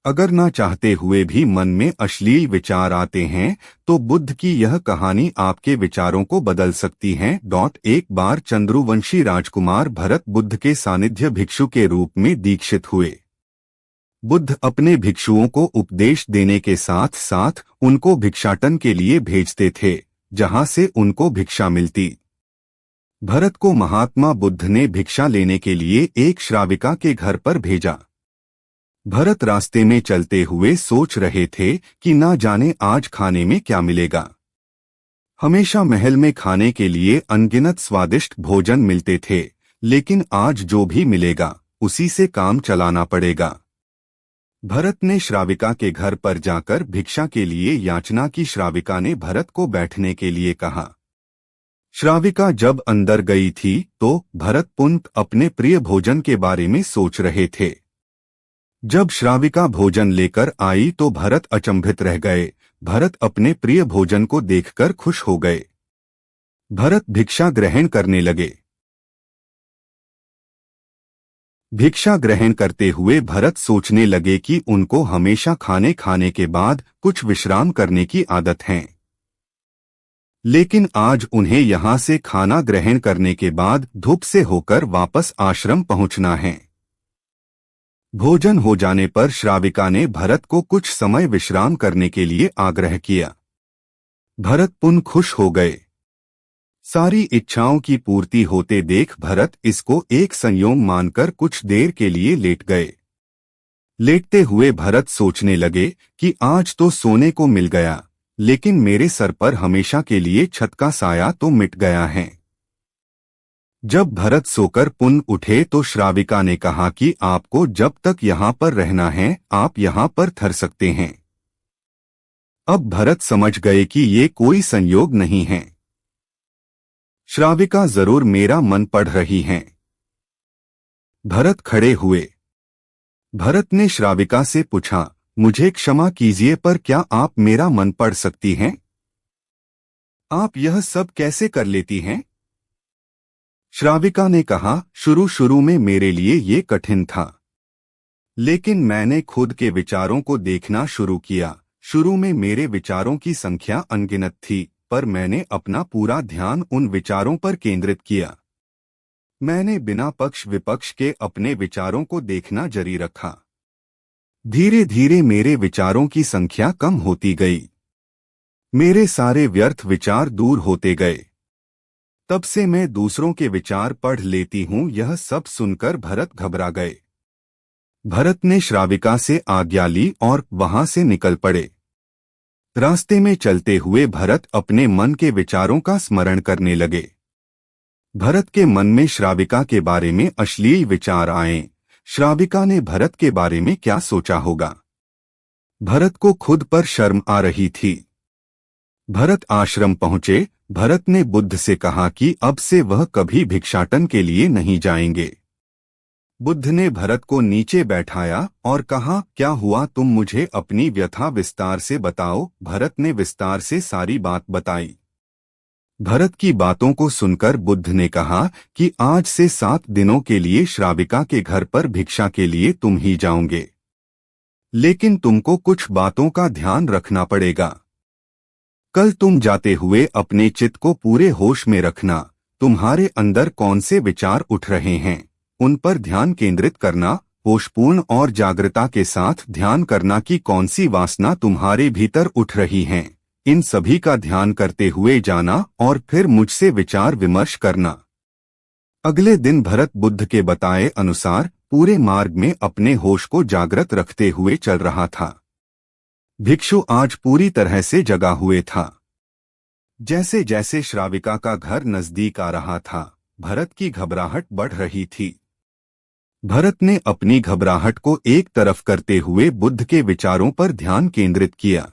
अगर ना चाहते हुए भी मन में अश्लील विचार आते हैं तो बुद्ध की यह कहानी आपके विचारों को बदल सकती है। एक बार चंद्रुवंशी राजकुमार भरत बुद्ध के सानिध्य भिक्षु के रूप में दीक्षित हुए। बुद्ध अपने भिक्षुओं को उपदेश देने के साथ साथ उनको भिक्षाटन के लिए भेजते थे, जहां से उनको भिक्षा मिलती। भरत को महात्मा बुद्ध ने भिक्षा लेने के लिए एक श्राविका के घर पर भेजा। भरत रास्ते में चलते हुए सोच रहे थे कि ना जाने आज खाने में क्या मिलेगा। हमेशा महल में खाने के लिए अनगिनत स्वादिष्ट भोजन मिलते थे, लेकिन आज जो भी मिलेगा उसी से काम चलाना पड़ेगा। भरत ने श्राविका के घर पर जाकर भिक्षा के लिए याचना की। श्राविका ने भरत को बैठने के लिए कहा। श्राविका जब अंदर गई थी तो भरत पुनः अपने प्रिय भोजन के बारे में सोच रहे थे। जब श्राविका भोजन लेकर आई तो भरत अचंभित रह गए। भरत अपने प्रिय भोजन को देखकर खुश हो गए। भरत भिक्षा ग्रहण करने लगे। भिक्षा ग्रहण करते हुए भरत सोचने लगे कि उनको हमेशा खाने के बाद कुछ विश्राम करने की आदत है, लेकिन आज उन्हें यहाँ से खाना ग्रहण करने के बाद धूप से होकर वापस आश्रम पहुँचना है। भोजन हो जाने पर श्राविका ने भरत को कुछ समय विश्राम करने के लिए आग्रह किया। भरत पुनः खुश हो गए। सारी इच्छाओं की पूर्ति होते देख भरत इसको एक संयोग मानकर कुछ देर के लिए लेट गए। लेटते हुए भरत सोचने लगे कि आज तो सोने को मिल गया, लेकिन मेरे सर पर हमेशा के लिए छत का साया तो मिट गया है। जब भरत सोकर पुनः उठे तो श्राविका ने कहा कि आपको जब तक यहाँ पर रहना है आप यहाँ पर ठहर सकते हैं। अब भरत समझ गए कि ये कोई संयोग नहीं है। श्राविका जरूर मेरा मन पढ़ रही हैं। भरत खड़े हुए। भरत ने श्राविका से पूछा, मुझे क्षमा कीजिए पर क्या आप मेरा मन पढ़ सकती हैं? आप यह सब कैसे कर लेती हैं? श्राविका ने कहा, शुरू में मेरे लिए ये कठिन था, लेकिन मैंने खुद के विचारों को देखना शुरू किया। शुरू में मेरे विचारों की संख्या अनगिनत थी, पर मैंने अपना पूरा ध्यान उन विचारों पर केंद्रित किया। मैंने बिना पक्ष विपक्ष के अपने विचारों को देखना जारी रखा। धीरे धीरे मेरे विचारों की संख्या कम होती गई। मेरे सारे व्यर्थ विचार दूर होते गए। तब से मैं दूसरों के विचार पढ़ लेती हूँ। यह सब सुनकर भरत घबरा गए। भरत ने श्राविका से आज्ञा ली और वहां से निकल पड़े। रास्ते में चलते हुए भरत अपने मन के विचारों का स्मरण करने लगे। भरत के मन में श्राविका के बारे में अश्लील विचार आए। श्राविका ने भरत के बारे में क्या सोचा होगा? भरत को खुद पर शर्म आ रही थी। भरत आश्रम पहुंचे। भरत ने बुद्ध से कहा कि अब से वह कभी भिक्षाटन के लिए नहीं जाएंगे। बुद्ध ने भरत को नीचे बैठाया और कहा, क्या हुआ, तुम मुझे अपनी व्यथा विस्तार से बताओ। भरत ने विस्तार से सारी बात बताई। भरत की बातों को सुनकर बुद्ध ने कहा कि आज से 7 दिनों के लिए श्राविका के घर पर भिक्षा के लिए तुम ही जाओगे, लेकिन तुमको कुछ बातों का ध्यान रखना पड़ेगा। कल तुम जाते हुए अपने चित्त को पूरे होश में रखना। तुम्हारे अंदर कौन से विचार उठ रहे हैं उन पर ध्यान केंद्रित करना। होशपूर्ण और जागृता के साथ ध्यान करना कि कौन सी वासना तुम्हारे भीतर उठ रही हैं। इन सभी का ध्यान करते हुए जाना और फिर मुझसे विचार विमर्श करना। अगले दिन भरत बुद्ध के बताए अनुसार पूरे मार्ग में अपने होश को जागृत रखते हुए चल रहा था। भिक्षु आज पूरी तरह से जगा हुए था। जैसे जैसे श्राविका का घर नजदीक आ रहा था, भरत की घबराहट बढ़ रही थी। भरत ने अपनी घबराहट को एक तरफ करते हुए बुद्ध के विचारों पर ध्यान केंद्रित किया।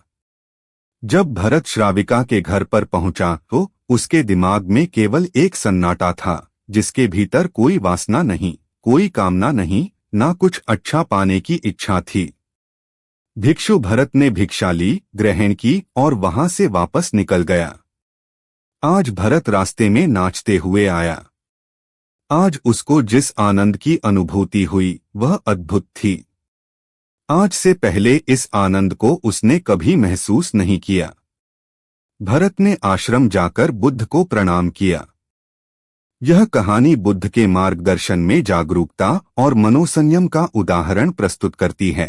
जब भरत श्राविका के घर पर पहुंचा तो उसके दिमाग में केवल एक सन्नाटा था, जिसके भीतर कोई वासना नहीं, कोई कामना नहीं, ना कुछ अच्छा पाने की इच्छा थी। भिक्षु भरत ने भिक्षा ली, ग्रहण की और वहां से वापस निकल गया। आज भरत रास्ते में नाचते हुए आया। आज उसको जिस आनंद की अनुभूति हुई वह अद्भुत थी। आज से पहले इस आनंद को उसने कभी महसूस नहीं किया। भरत ने आश्रम जाकर बुद्ध को प्रणाम किया। यह कहानी बुद्ध के मार्गदर्शन में जागरूकता और मनोसंयम का उदाहरण प्रस्तुत करती है।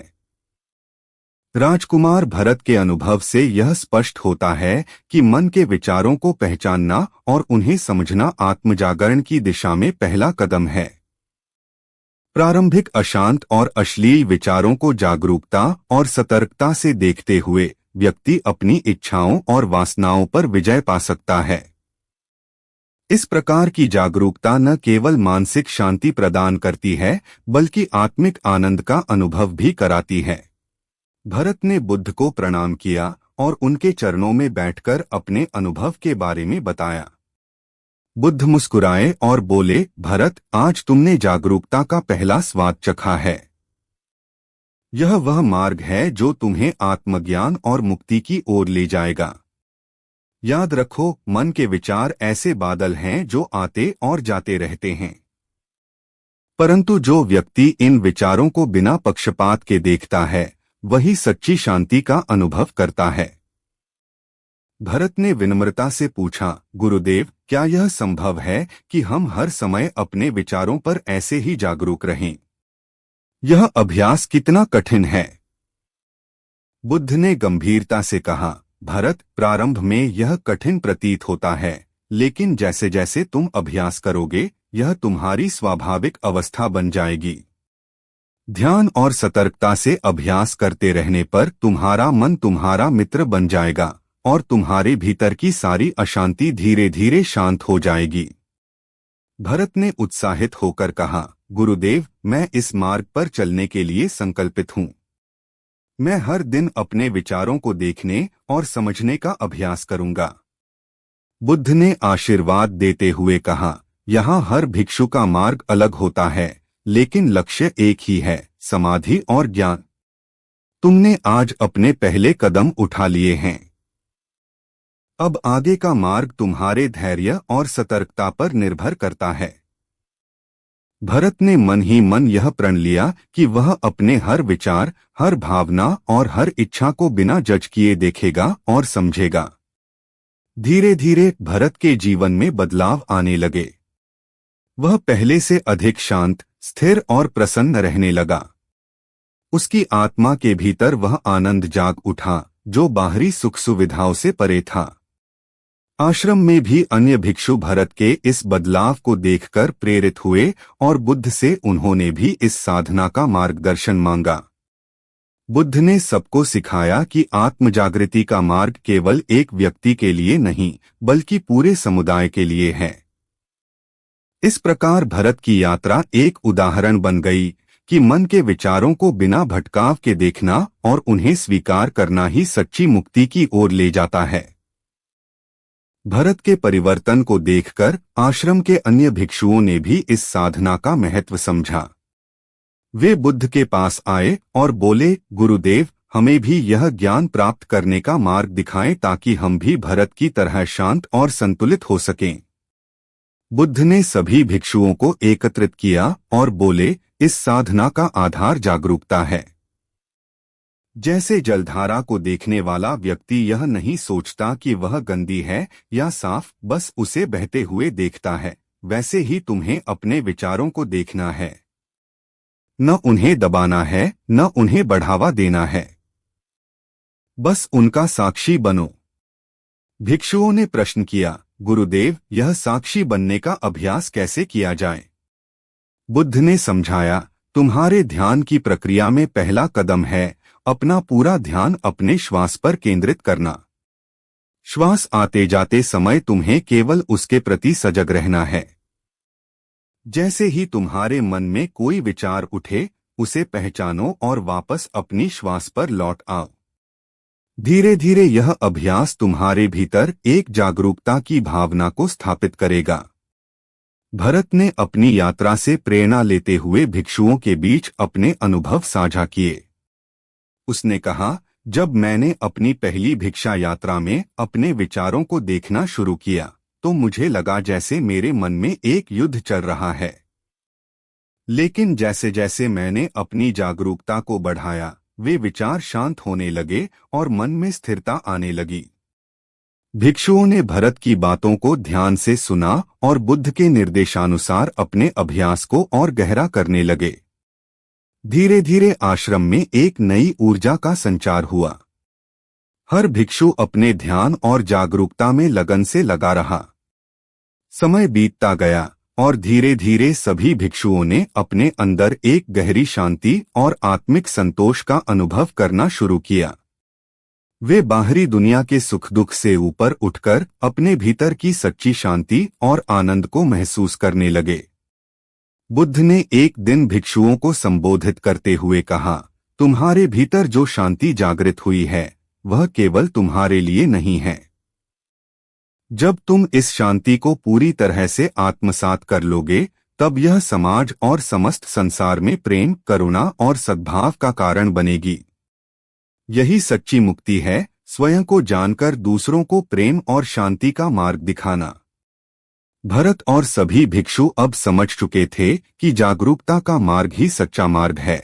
राजकुमार भरत के अनुभव से यह स्पष्ट होता है कि मन के विचारों को पहचानना और उन्हें समझना आत्मजागरण की दिशा में पहला कदम है। प्रारंभिक अशांत और अश्लील विचारों को जागरूकता और सतर्कता से देखते हुए व्यक्ति अपनी इच्छाओं और वासनाओं पर विजय पा सकता है। इस प्रकार की जागरूकता न केवल मानसिक शांति प्रदान करती है बल्कि आत्मिक आनंद का अनुभव भी कराती है। भरत ने बुद्ध को प्रणाम किया और उनके चरणों में बैठकर अपने अनुभव के बारे में बताया। बुद्ध मुस्कुराए और बोले, भरत, आज तुमने जागरूकता का पहला स्वाद चखा है। यह वह मार्ग है जो तुम्हें आत्मज्ञान और मुक्ति की ओर ले जाएगा। याद रखो, मन के विचार ऐसे बादल हैं जो आते और जाते रहते हैं, परंतु जो व्यक्ति इन विचारों को बिना पक्षपात के देखता है वही सच्ची शांति का अनुभव करता है। भरत ने विनम्रता से पूछा, गुरुदेव, क्या यह संभव है कि हम हर समय अपने विचारों पर ऐसे ही जागरूक रहें? यह अभ्यास कितना कठिन है? बुद्ध ने गंभीरता से कहा, भरत, प्रारंभ में यह कठिन प्रतीत होता है, लेकिन जैसे जैसे तुम अभ्यास करोगे यह तुम्हारी स्वाभाविक अवस्था बन जाएगी। ध्यान और सतर्कता से अभ्यास करते रहने पर तुम्हारा मन तुम्हारा मित्र बन जाएगा और तुम्हारे भीतर की सारी अशांति धीरे धीरे शांत हो जाएगी। भरत ने उत्साहित होकर कहा, गुरुदेव, मैं इस मार्ग पर चलने के लिए संकल्पित हूँ। मैं हर दिन अपने विचारों को देखने और समझने का अभ्यास करूंगा। बुद्ध ने आशीर्वाद देते हुए कहा, यहाँ हर भिक्षु का मार्ग अलग होता है, लेकिन लक्ष्य एक ही है, समाधि और ज्ञान। तुमने आज अपने पहले कदम उठा लिए हैं। अब आगे का मार्ग तुम्हारे धैर्य और सतर्कता पर निर्भर करता है। भरत ने मन ही मन यह प्रण लिया कि वह अपने हर विचार, हर भावना और हर इच्छा को बिना जज किए देखेगा और समझेगा। धीरे धीरे भरत के जीवन में बदलाव आने लगे। वह पहले से अधिक शांत, स्थिर और प्रसन्न रहने लगा। उसकी आत्मा के भीतर वह आनंद जाग उठा जो बाहरी सुख सुविधाओं से परे था। आश्रम में भी अन्य भिक्षु भरत के इस बदलाव को देखकर प्रेरित हुए और बुद्ध से उन्होंने भी इस साधना का मार्गदर्शन मांगा। बुद्ध ने सबको सिखाया कि आत्मजागृति का मार्ग केवल एक व्यक्ति के लिए नहीं बल्कि पूरे समुदाय के लिए है। इस प्रकार भरत की यात्रा एक उदाहरण बन गई कि मन के विचारों को बिना भटकाव के देखना और उन्हें स्वीकार करना ही सच्ची मुक्ति की ओर ले जाता है। भरत के परिवर्तन को देखकर आश्रम के अन्य भिक्षुओं ने भी इस साधना का महत्व समझा। वे बुद्ध के पास आए और बोले, गुरुदेव, हमें भी यह ज्ञान प्राप्त करने का मार्ग दिखाएं ताकि हम भी भरत की तरह शांत और संतुलित हो सकें। बुद्ध ने सभी भिक्षुओं को एकत्रित किया और बोले, इस साधना का आधार जागरूकता है। जैसे जलधारा को देखने वाला व्यक्ति यह नहीं सोचता कि वह गंदी है या साफ, बस उसे बहते हुए देखता है, वैसे ही तुम्हें अपने विचारों को देखना है। न उन्हें दबाना है, न उन्हें बढ़ावा देना है, बस उनका साक्षी बनो। भिक्षुओं ने प्रश्न किया, गुरुदेव, यह साक्षी बनने का अभ्यास कैसे किया जाए? बुद्ध ने समझाया, तुम्हारे ध्यान की प्रक्रिया में पहला कदम है अपना पूरा ध्यान अपने श्वास पर केंद्रित करना। श्वास आते जाते समय तुम्हें केवल उसके प्रति सजग रहना है। जैसे ही तुम्हारे मन में कोई विचार उठे, उसे पहचानो और वापस अपनी श्वास पर लौट आओ। धीरे धीरे यह अभ्यास तुम्हारे भीतर एक जागरूकता की भावना को स्थापित करेगा। भरत ने अपनी यात्रा से प्रेरणा लेते हुए भिक्षुओं के बीच अपने अनुभव साझा किए। उसने कहा, जब मैंने अपनी पहली भिक्षा यात्रा में अपने विचारों को देखना शुरू किया तो मुझे लगा जैसे मेरे मन में एक युद्ध चल रहा है। लेकिन जैसे जैसे मैंने अपनी जागरूकता को बढ़ाया, वे विचार शांत होने लगे और मन में स्थिरता आने लगी। भिक्षुओं ने भरत की बातों को ध्यान से सुना और बुद्ध के निर्देशानुसार अपने अभ्यास को और गहरा करने लगे। धीरे धीरे आश्रम में एक नई ऊर्जा का संचार हुआ। हर भिक्षु अपने ध्यान और जागरूकता में लगन से लगा रहा। समय बीतता गया और धीरे धीरे सभी भिक्षुओं ने अपने अंदर एक गहरी शांति और आत्मिक संतोष का अनुभव करना शुरू किया। वे बाहरी दुनिया के सुख दुख से ऊपर उठकर अपने भीतर की सच्ची शांति और आनंद को महसूस करने लगे। बुद्ध ने एक दिन भिक्षुओं को संबोधित करते हुए कहा, तुम्हारे भीतर जो शांति जागृत हुई है वह केवल तुम्हारे लिए नहीं है। जब तुम इस शांति को पूरी तरह से आत्मसात कर लोगे तब यह समाज और समस्त संसार में प्रेम, करुणा और सद्भाव का कारण बनेगी। यही सच्ची मुक्ति है, स्वयं को जानकर दूसरों को प्रेम और शांति का मार्ग दिखाना। भरत और सभी भिक्षु अब समझ चुके थे कि जागरूकता का मार्ग ही सच्चा मार्ग है।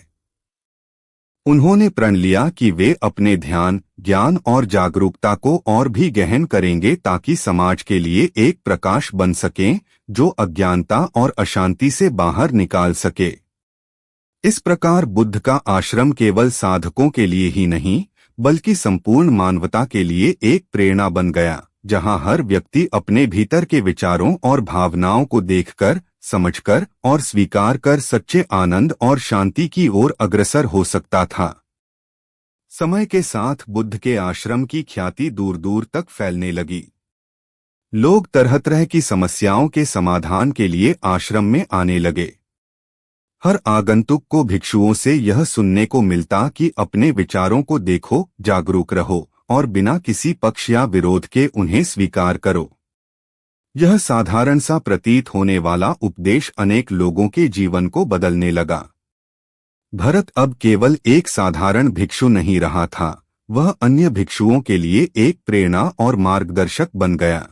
उन्होंने प्रण लिया कि वे अपने ध्यान, ज्ञान और जागरूकता को और भी गहन करेंगे ताकि समाज के लिए एक प्रकाश बन सकें जो अज्ञानता और अशांति से बाहर निकाल सके। इस प्रकार बुद्ध का आश्रम केवल साधकों के लिए ही नहीं बल्कि संपूर्ण मानवता के लिए एक प्रेरणा बन गया, जहां हर व्यक्ति अपने भीतर के विचारों और भावनाओं को देखकर, समझकर और स्वीकार कर सच्चे आनंद और शांति की ओर अग्रसर हो सकता था। समय के साथ बुद्ध के आश्रम की ख्याति दूर दूर तक फैलने लगी। लोग तरह तरह की समस्याओं के समाधान के लिए आश्रम में आने लगे। हर आगंतुक को भिक्षुओं से यह सुनने को मिलता कि अपने विचारों को देखो, जागरूक रहो और बिना किसी पक्ष या विरोध के उन्हें स्वीकार करो। यह साधारण सा प्रतीत होने वाला उपदेश अनेक लोगों के जीवन को बदलने लगा। भरत अब केवल एक साधारण भिक्षु नहीं रहा था, वह अन्य भिक्षुओं के लिए एक प्रेरणा और मार्गदर्शक बन गया।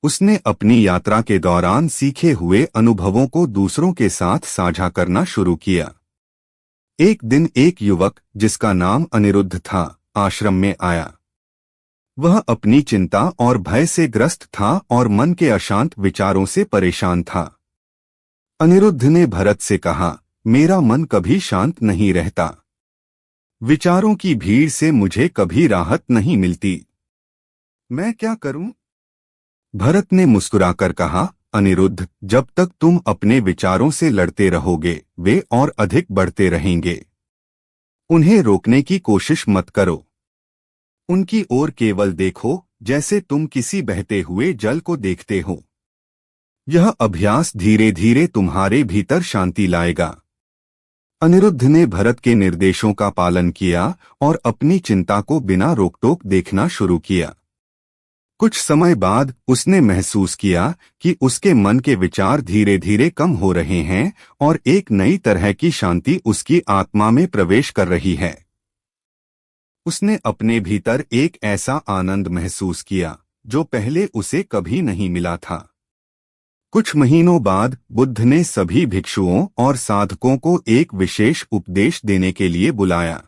उसने अपनी यात्रा के दौरान सीखे हुए अनुभवों को दूसरों के साथ साझा करना शुरू किया। एक दिन एक युवक जिसका नाम अनिरुद्ध था, आश्रम में आया। वह अपनी चिंता और भय से ग्रस्त था और मन के अशांत विचारों से परेशान था। अनिरुद्ध ने भरत से कहा, मेरा मन कभी शांत नहीं रहता। विचारों की भीड़ से मुझे कभी राहत नहीं मिलती। मैं क्या करूं? भरत ने मुस्कुराकर कहा, अनिरुद्ध, जब तक तुम अपने विचारों से लड़ते रहोगे वे और अधिक बढ़ते रहेंगे। उन्हें रोकने की कोशिश मत करो। उनकी ओर केवल देखो जैसे तुम किसी बहते हुए जल को देखते हो। यह अभ्यास धीरे धीरे तुम्हारे भीतर शांति लाएगा। अनिरुद्ध ने भरत के निर्देशों का पालन किया और अपनी चिंता को बिना रोकटोक देखना शुरू किया। कुछ समय बाद उसने महसूस किया कि उसके मन के विचार धीरे धीरे कम हो रहे हैं और एक नई तरह की शांति उसकी आत्मा में प्रवेश कर रही है। उसने अपने भीतर एक ऐसा आनंद महसूस किया जो पहले उसे कभी नहीं मिला था। कुछ महीनों बाद बुद्ध ने सभी भिक्षुओं और साधकों को एक विशेष उपदेश देने के लिए बुलाया।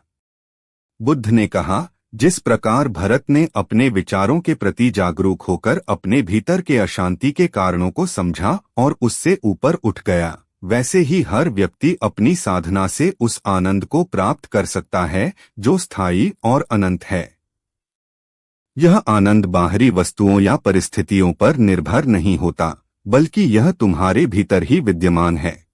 बुद्ध ने कहा, जिस प्रकार भरत ने अपने विचारों के प्रति जागरूक होकर अपने भीतर के अशांति के कारणों को समझा और उससे ऊपर उठ गया, वैसे ही हर व्यक्ति अपनी साधना से उस आनंद को प्राप्त कर सकता है जो स्थायी और अनंत है। यह आनंद बाहरी वस्तुओं या परिस्थितियों पर निर्भर नहीं होता, बल्कि यह तुम्हारे भीतर ही विद्यमान है।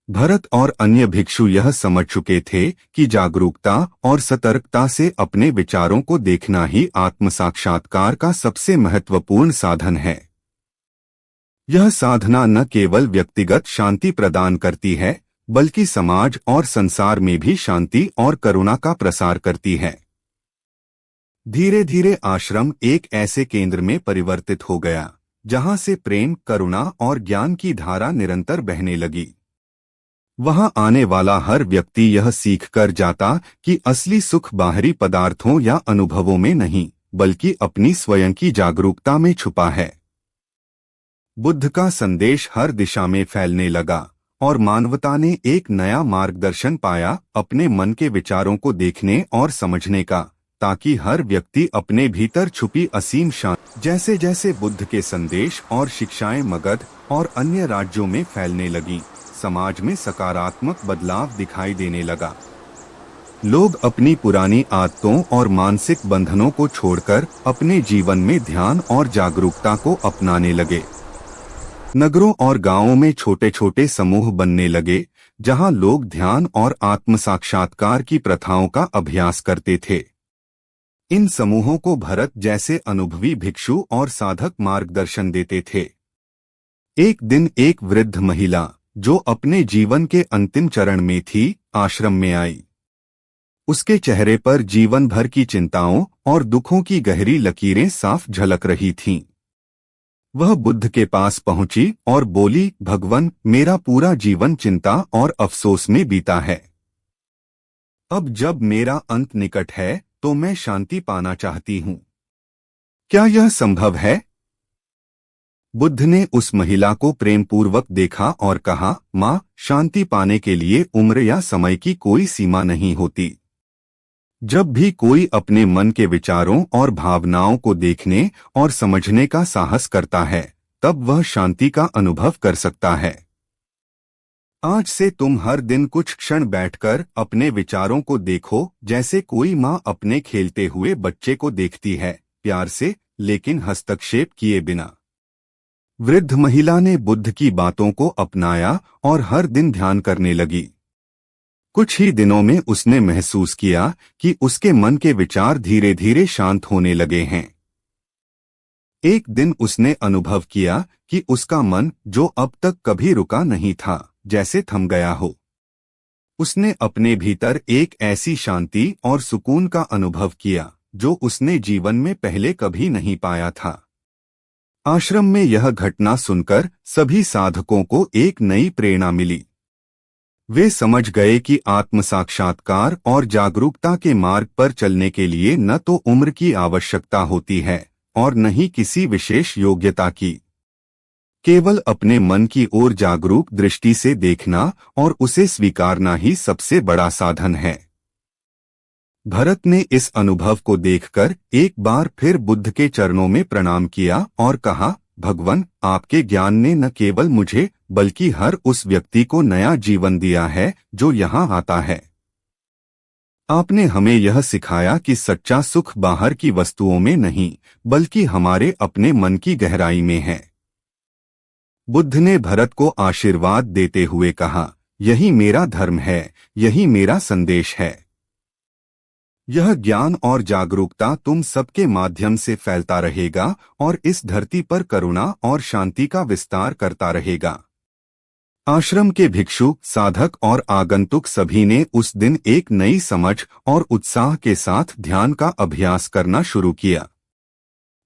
भरत और अन्य भिक्षु यह समझ चुके थे कि जागरूकता और सतर्कता से अपने विचारों को देखना ही आत्म साक्षात्कार का सबसे महत्वपूर्ण साधन है। यह साधना न केवल व्यक्तिगत शांति प्रदान करती है, बल्कि समाज और संसार में भी शांति और करुणा का प्रसार करती है। धीरे धीरे आश्रम एक ऐसे केंद्र में परिवर्तित हो गया, जहां से प्रेम, करुणा और ज्ञान की धारा निरंतर बहने लगी। वहां आने वाला हर व्यक्ति यह सीखकर जाता कि असली सुख बाहरी पदार्थों या अनुभवों में नहीं, बल्कि अपनी स्वयं की जागरूकता में छुपा है। बुद्ध का संदेश हर दिशा में फैलने लगा और मानवता ने एक नया मार्गदर्शन पाया अपने मन के विचारों को देखने और समझने का, ताकि हर व्यक्ति अपने भीतर छुपी असीम शांति। जैसे जैसे बुद्ध के संदेश और शिक्षाएं मगध और अन्य राज्यों में फैलने लगी, समाज में सकारात्मक बदलाव दिखाई देने लगा। लोग अपनी पुरानी आदतों और मानसिक बंधनों को छोड़कर अपने जीवन में ध्यान और जागरूकता को अपनाने लगे। नगरों और गांवों में छोटे छोटे समूह बनने लगे, जहां लोग ध्यान और आत्म साक्षात्कार की प्रथाओं का अभ्यास करते थे। इन समूहों को भरत जैसे अनुभवी भिक्षु और साधक मार्गदर्शन देते थे। एक दिन एक वृद्ध महिला, जो अपने जीवन के अंतिम चरण में थी, आश्रम में आई। उसके चेहरे पर जीवन भर की चिंताओं और दुखों की गहरी लकीरें साफ झलक रही थीं। वह बुद्ध के पास पहुंची और बोली, भगवान, मेरा पूरा जीवन चिंता और अफसोस में बीता है। अब जब मेरा अंत निकट है तो मैं शांति पाना चाहती हूँ। क्या यह संभव है? बुद्ध ने उस महिला को प्रेमपूर्वक देखा और कहा, माँ, शांति पाने के लिए उम्र या समय की कोई सीमा नहीं होती। जब भी कोई अपने मन के विचारों और भावनाओं को देखने और समझने का साहस करता है, तब वह शांति का अनुभव कर सकता है। आज से तुम हर दिन कुछ क्षण बैठकर अपने विचारों को देखो, जैसे कोई माँ अपने खेलते हुए बच्चे को देखती है, प्यार से लेकिन हस्तक्षेप किए बिना। वृद्ध महिला ने बुद्ध की बातों को अपनाया और हर दिन ध्यान करने लगी। कुछ ही दिनों में उसने महसूस किया कि उसके मन के विचार धीरे धीरे शांत होने लगे हैं। एक दिन उसने अनुभव किया कि उसका मन, जो अब तक कभी रुका नहीं था, जैसे थम गया हो। उसने अपने भीतर एक ऐसी शांति और सुकून का अनुभव किया जो उसने जीवन में पहले कभी नहीं पाया था। आश्रम में यह घटना सुनकर सभी साधकों को एक नई प्रेरणा मिली। वे समझ गए कि आत्म साक्षात्कार और जागरूकता के मार्ग पर चलने के लिए न तो उम्र की आवश्यकता होती है और न ही किसी विशेष योग्यता की। केवल अपने मन की ओर जागरूक दृष्टि से देखना और उसे स्वीकारना ही सबसे बड़ा साधन है। भरत ने इस अनुभव को देखकर एक बार फिर बुद्ध के चरणों में प्रणाम किया और कहा, भगवान, आपके ज्ञान ने न केवल मुझे बल्कि हर उस व्यक्ति को नया जीवन दिया है जो यहाँ आता है। आपने हमें यह सिखाया कि सच्चा सुख बाहर की वस्तुओं में नहीं, बल्कि हमारे अपने मन की गहराई में है। बुद्ध ने भरत को आशीर्वाद देते हुए कहा, यही मेरा धर्म है, यही मेरा संदेश है। यह ज्ञान और जागरूकता तुम सबके माध्यम से फैलता रहेगा और इस धरती पर करुणा और शांति का विस्तार करता रहेगा। आश्रम के भिक्षु, साधक और आगंतुक सभी ने उस दिन एक नई समझ और उत्साह के साथ ध्यान का अभ्यास करना शुरू किया।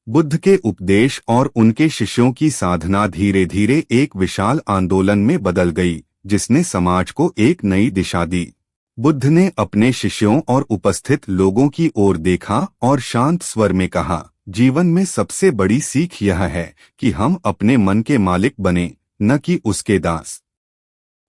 बुद्ध के उपदेश और उनके शिष्यों की साधना धीरे धीरे एक विशाल आंदोलन में बदल गई, जिसने समाज को एक नई दिशा दी। बुद्ध ने अपने शिष्यों और उपस्थित लोगों की ओर देखा और शांत स्वर में कहा, जीवन में सबसे बड़ी सीख यह है कि हम अपने मन के मालिक बने, न कि उसके दास।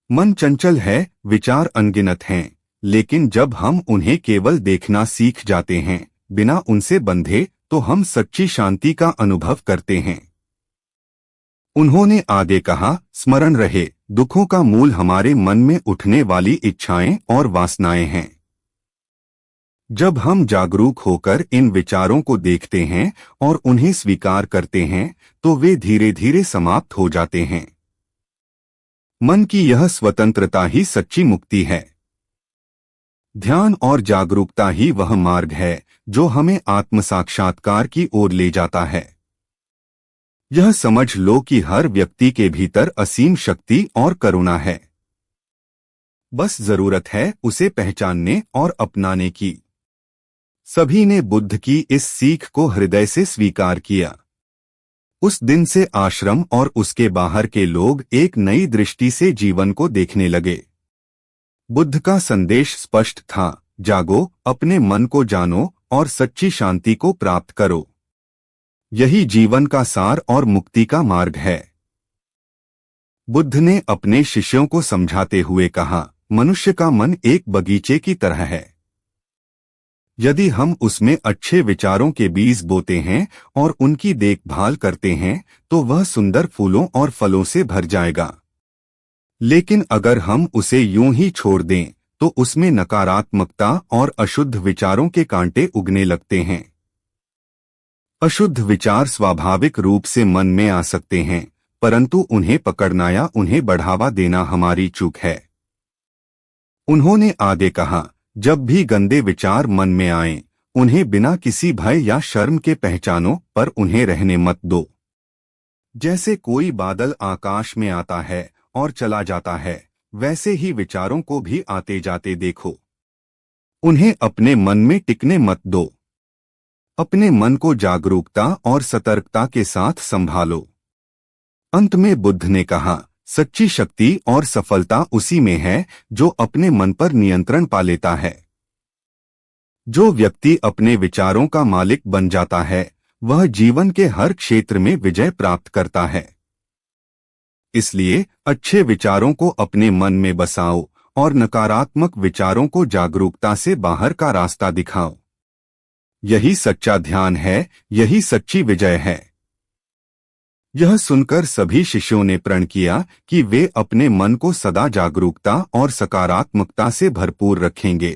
मन चंचल है, विचार अनगिनत हैं, लेकिन जब हम उन्हें केवल देखना सीख जाते हैं, बिना उनसे बंधे, तो हम सच्ची शांति का अनुभव करते हैं। उन्होंने आगे कहा, स्मरण रहे, दुखों का मूल हमारे मन में उठने वाली इच्छाएं और वासनाएं हैं। जब हम जागरूक होकर इन विचारों को देखते हैं और उन्हें स्वीकार करते हैं, तो वे धीरे धीरे समाप्त हो जाते हैं। मन की यह स्वतंत्रता ही सच्ची मुक्ति है। ध्यान और जागरूकता ही वह मार्ग है जो हमें आत्म साक्षात्कार की ओर ले जाता है। यह समझ लो कि हर व्यक्ति के भीतर असीम शक्ति और करुणा है। बस जरूरत है उसे पहचानने और अपनाने की। सभी ने बुद्ध की इस सीख को हृदय से स्वीकार किया। उस दिन से आश्रम और उसके बाहर के लोग एक नई दृष्टि से जीवन को देखने लगे। बुद्ध का संदेश स्पष्ट था, जागो, अपने मन को जानो और सच्ची शांति को प्राप्त करो। यही जीवन का सार और मुक्ति का मार्ग है। बुद्ध ने अपने शिष्यों को समझाते हुए कहा, मनुष्य का मन एक बगीचे की तरह है। यदि हम उसमें अच्छे विचारों के बीज बोते हैं और उनकी देखभाल करते हैं तो वह सुंदर फूलों और फलों से भर जाएगा। लेकिन अगर हम उसे यूं ही छोड़ दें तो उसमें नकारात्मकता और अशुद्ध विचारों के कांटे उगने लगते हैं। अशुद्ध विचार स्वाभाविक रूप से मन में आ सकते हैं, परंतु उन्हें पकड़ना या उन्हें बढ़ावा देना हमारी चूक है। उन्होंने आगे कहा, जब भी गंदे विचार मन में आएं, उन्हें बिना किसी भय या शर्म के पहचानो, पर उन्हें रहने मत दो। जैसे कोई बादल आकाश में आता है और चला जाता है, वैसे ही विचारों को भी आते जाते देखो। उन्हें अपने मन में टिकने मत दो। अपने मन को जागरूकता और सतर्कता के साथ संभालो। अंत में बुद्ध ने कहा, सच्ची शक्ति और सफलता उसी में है जो अपने मन पर नियंत्रण पा लेता है। जो व्यक्ति अपने विचारों का मालिक बन जाता है, वह जीवन के हर क्षेत्र में विजय प्राप्त करता है। इसलिए अच्छे विचारों को अपने मन में बसाओ और नकारात्मक विचारों को जागरूकता से बाहर का रास्ता दिखाओ। यही सच्चा ध्यान है, यही सच्ची विजय है। यह सुनकर सभी शिष्यों ने प्रण किया कि वे अपने मन को सदा जागरूकता और सकारात्मकता से भरपूर रखेंगे।